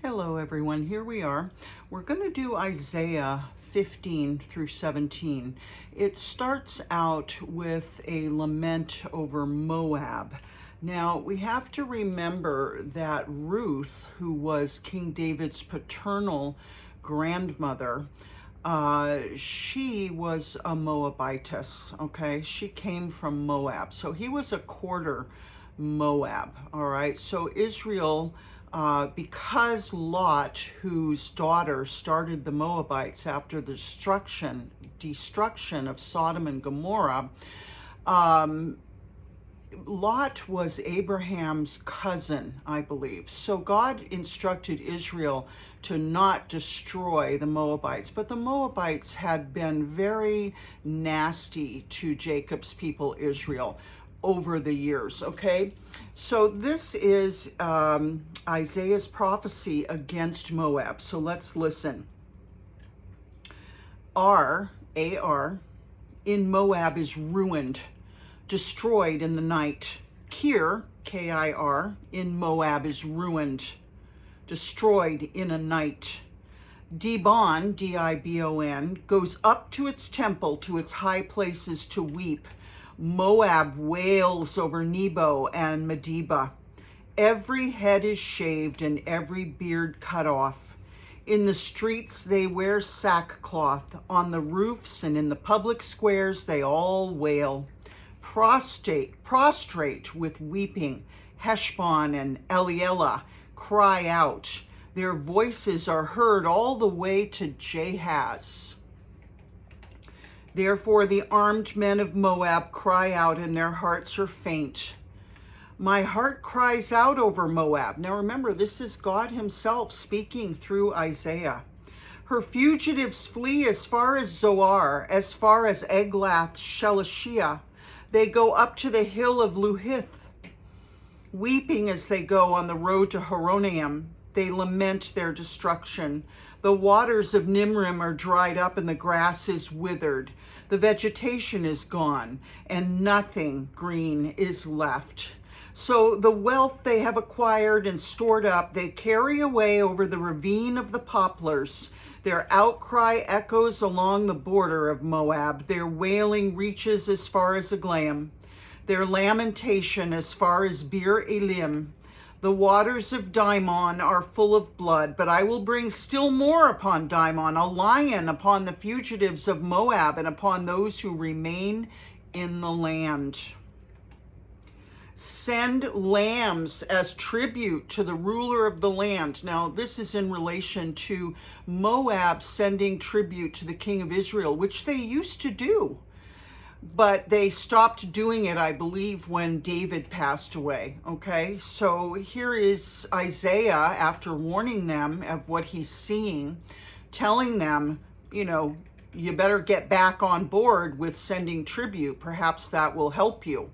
Hello everyone, here we are. We're going to do Isaiah 15 through 17. It starts out with a lament over Moab. Now we have to remember that Ruth, who was King David's paternal grandmother, she was a Moabitess, okay? She came from Moab, so he was a quarter Moab, all right? So Israel, because Lot, whose daughter started the Moabites after the destruction of Sodom and Gomorrah, Lot was Abraham's cousin, I believe. So God instructed Israel to not destroy the Moabites. But the Moabites had been very nasty to Jacob's people, Israel, over the years, okay? So this is Isaiah's prophecy against Moab. So let's listen. A-R, in Moab is ruined, destroyed in the night. Kir, K-I-R, in Moab is ruined, destroyed in a night. Dibon, D-I-B-O-N, goes up to its temple, to its high places to weep. Moab wails over Nebo and Medeba. Every head is shaved and every beard cut off. In the streets they wear sackcloth. On the roofs and in the public squares they all wail. Prostrate with weeping, Heshbon and Elealeh cry out. Their voices are heard all the way to Jahaz. Therefore the armed men of Moab cry out, and their hearts are faint. My heart cries out over Moab. Now remember, this is God himself speaking through Isaiah. Her fugitives flee as far as Zoar, as far as Eglath Shelishiyah. They go up to the hill of Luhith, weeping as they go on the road to Horonaim. They lament their destruction. The waters of Nimrim are dried up and the grass is withered. The vegetation is gone and nothing green is left. So the wealth they have acquired and stored up, they carry away over the ravine of the poplars. Their outcry echoes along the border of Moab. Their wailing reaches as far as Aglaim. Their lamentation as far as Bir Elim. The waters of Dimon are full of blood, but I will bring still more upon Dimon, a lion upon the fugitives of Moab and upon those who remain in the land. Send lambs as tribute to the ruler of the land. Now, this is in relation to Moab sending tribute to the king of Israel, which they used to do. But they stopped doing it, I believe, when David passed away, okay? So here is Isaiah, after warning them of what he's seeing, telling them, you better get back on board with sending tribute. Perhaps that will help you.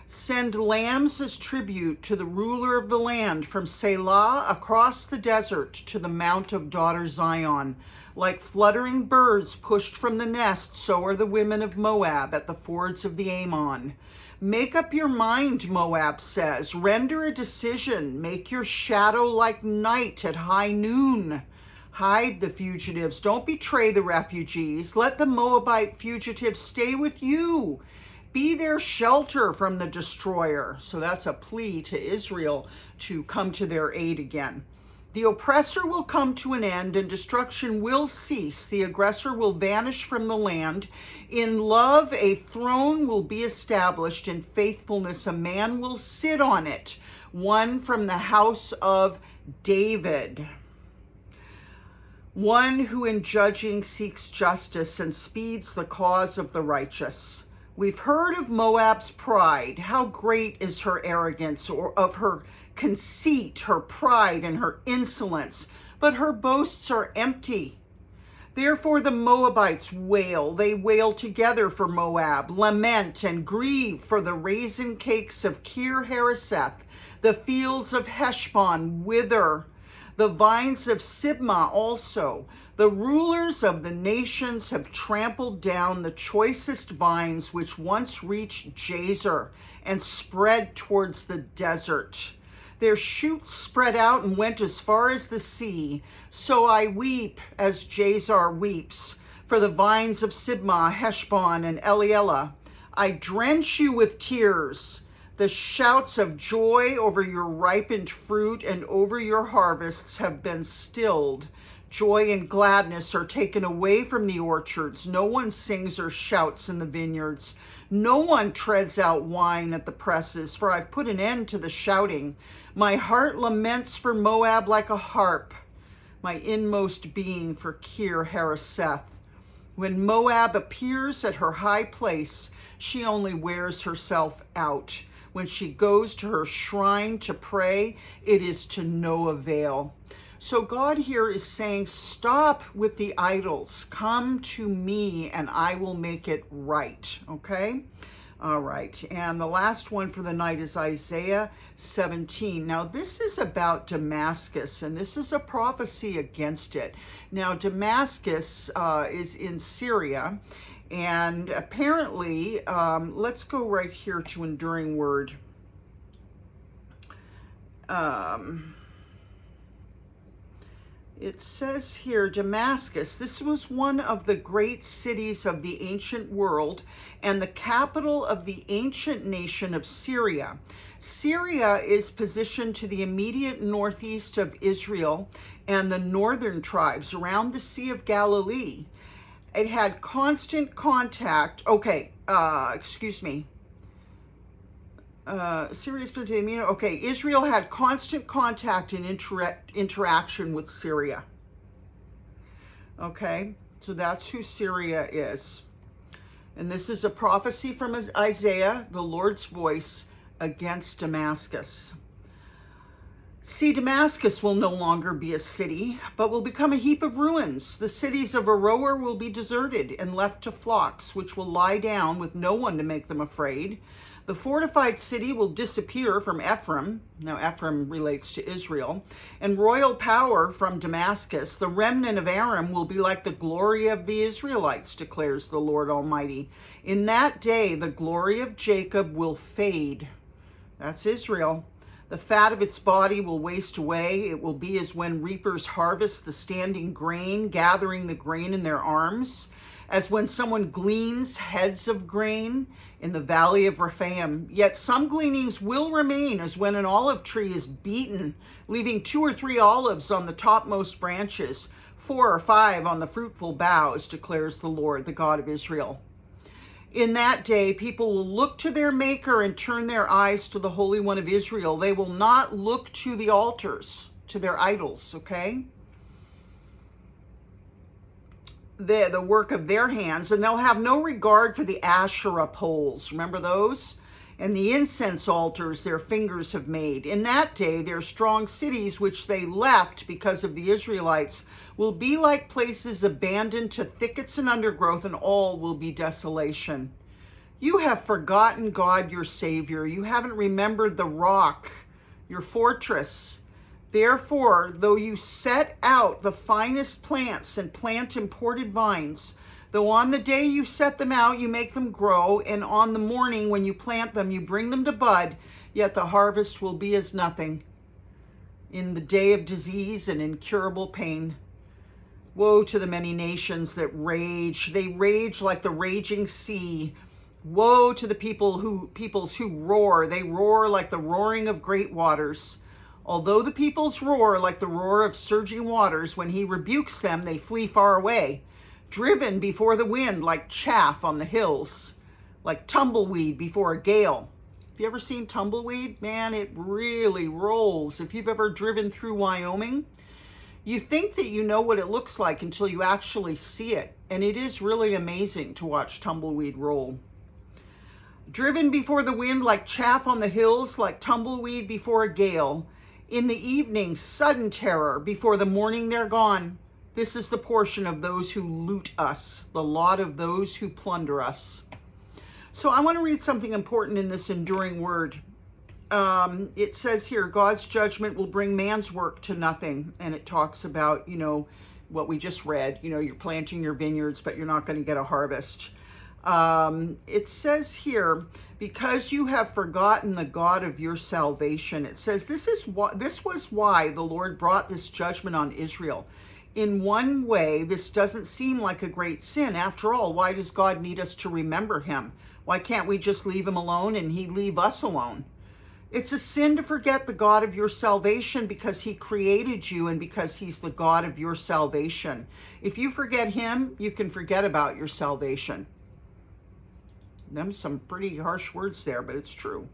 Send lambs as tribute to the ruler of the land, from Selah across the desert to the mount of daughter Zion. Like fluttering birds pushed from the nest, so are the women of Moab at the fords of the Amon. Make up your mind, Moab says. Render a decision. Make your shadow like night at high noon. Hide the fugitives. Don't betray the refugees. Let the Moabite fugitives stay with you. Be their shelter from the destroyer. So that's a plea to Israel to come to their aid again. The oppressor will come to an end and destruction will cease. The aggressor will vanish from the land. In love, a throne will be established. In faithfulness, a man will sit on it. One from the house of David. One who in judging seeks justice and speeds the cause of the righteous. We've heard of Moab's pride. How great is her arrogance, or of her conceit, her pride, and her insolence. But her boasts are empty. Therefore the Moabites wail. They wail together for Moab. Lament and grieve for the raisin cakes of Kir Hareseth. The fields of Heshbon wither. The vines of Sibmah also. The rulers of the nations have trampled down the choicest vines which once reached Jazer and spread towards the desert. Their shoots spread out and went as far as the sea. So I weep as Jazer weeps for the vines of Sibmah, Heshbon, and Elealeh. I drench you with tears. The shouts of joy over your ripened fruit and over your harvests have been stilled. Joy and gladness are taken away from the orchards. No one sings or shouts in the vineyards. No one treads out wine at the presses, for I've put an end to the shouting. My heart laments for Moab like a harp, my inmost being for Kir Hareseth. When Moab appears at her high place, she only wears herself out. When she goes to her shrine to pray, it is to no avail. So God here is saying, stop with the idols. Come to me and I will make it right. Okay? All right. And the last one for the night is Isaiah 17. Now, this is about Damascus, and this is a prophecy against it. Now, Damascus is in Syria, and apparently, let's go right here to Enduring Word. It says here, Damascus, this was one of the great cities of the ancient world and the capital of the ancient nation of Syria. Syria is positioned to the immediate northeast of Israel and the northern tribes around the Sea of Galilee. It had constant contact. Israel had constant contact and interaction with Syria. Okay, so that's who Syria is. And this is a prophecy from Isaiah, the Lord's voice, against Damascus. See, Damascus will no longer be a city, but will become a heap of ruins. The cities of Aroer will be deserted and left to flocks, which will lie down with no one to make them afraid. The fortified city will disappear from Ephraim. Now, Ephraim relates to Israel. And royal power from Damascus. The remnant of Aram will be like the glory of the Israelites, declares the Lord Almighty. In that day, the glory of Jacob will fade. That's Israel. The fat of its body will waste away. It will be as when reapers harvest the standing grain, gathering the grain in their arms, as when someone gleans heads of grain in the valley of Rephaim. Yet some gleanings will remain, as when an olive tree is beaten, leaving 2 or 3 olives on the topmost branches, 4 or 5 on the fruitful boughs, declares the Lord, the God of Israel. In that day, people will look to their Maker and turn their eyes to the Holy One of Israel. They will not look to the altars, to their idols, okay? The work of their hands, and they'll have no regard for the Asherah poles. Remember those? And the incense altars their fingers have made. In that day, their strong cities, which they left because of the Israelites, will be like places abandoned to thickets and undergrowth, and all will be desolation. You have forgotten God, your Savior. You haven't remembered the rock, your fortress. Therefore, though you set out the finest plants and plant imported vines, though on the day you set them out, you make them grow, and on the morning when you plant them, you bring them to bud, yet the harvest will be as nothing in the day of disease and incurable pain. Woe to the many nations that rage. They rage like the raging sea. Woe to the peoples who roar. They roar like the roaring of great waters. Although the peoples roar like the roar of surging waters, when he rebukes them, they flee far away, driven before the wind like chaff on the hills, like tumbleweed before a gale. Have you ever seen tumbleweed? Man, it really rolls. If you've ever driven through Wyoming, you think that you know what it looks like until you actually see it. And it is really amazing to watch tumbleweed roll. Driven before the wind like chaff on the hills, like tumbleweed before a gale. In the evening, sudden terror. Before the morning, they're gone. This is the portion of those who loot us, the lot of those who plunder us. So I want to read something important in this enduring word. It says here, God's judgment will bring man's work to nothing. And it talks about, what we just read. You're planting your vineyards, but you're not going to get a harvest. It says here, because you have forgotten the God of your salvation. It says this was why the Lord brought this judgment on Israel. In one way, this doesn't seem like a great sin. After all, why does God need us to remember him? Why can't we just leave him alone and he leave us alone? It's a sin to forget the God of your salvation because he created you and because he's the God of your salvation. If you forget him, you can forget about your salvation. Them some pretty harsh words there, but it's true.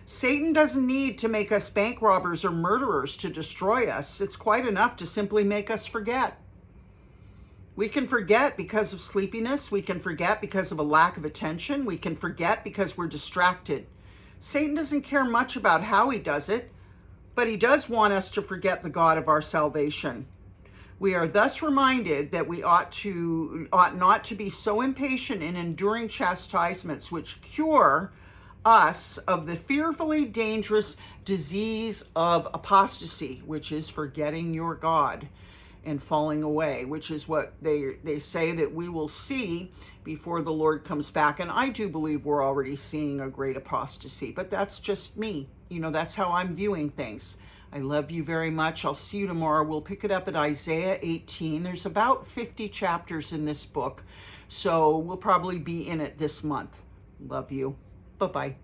Satan doesn't need to make us bank robbers or murderers to destroy us. It's quite enough to simply make us forget. We can forget because of sleepiness. We can forget because of a lack of attention. We can forget because we're distracted. Satan doesn't care much about how he does it, but he does want us to forget the God of our salvation. We are thus reminded that we ought not to be so impatient in enduring chastisements which cure us of the fearfully dangerous disease of apostasy, which is forgetting your God and falling away, which is what they say that we will see before the Lord comes back. And I do believe we're already seeing a great apostasy, but that's just me. That's how I'm viewing things. I love you very much. I'll see you tomorrow. We'll pick it up at Isaiah 18. There's about 50 chapters in this book, so we'll probably be in it this month. Love you. Bye-bye.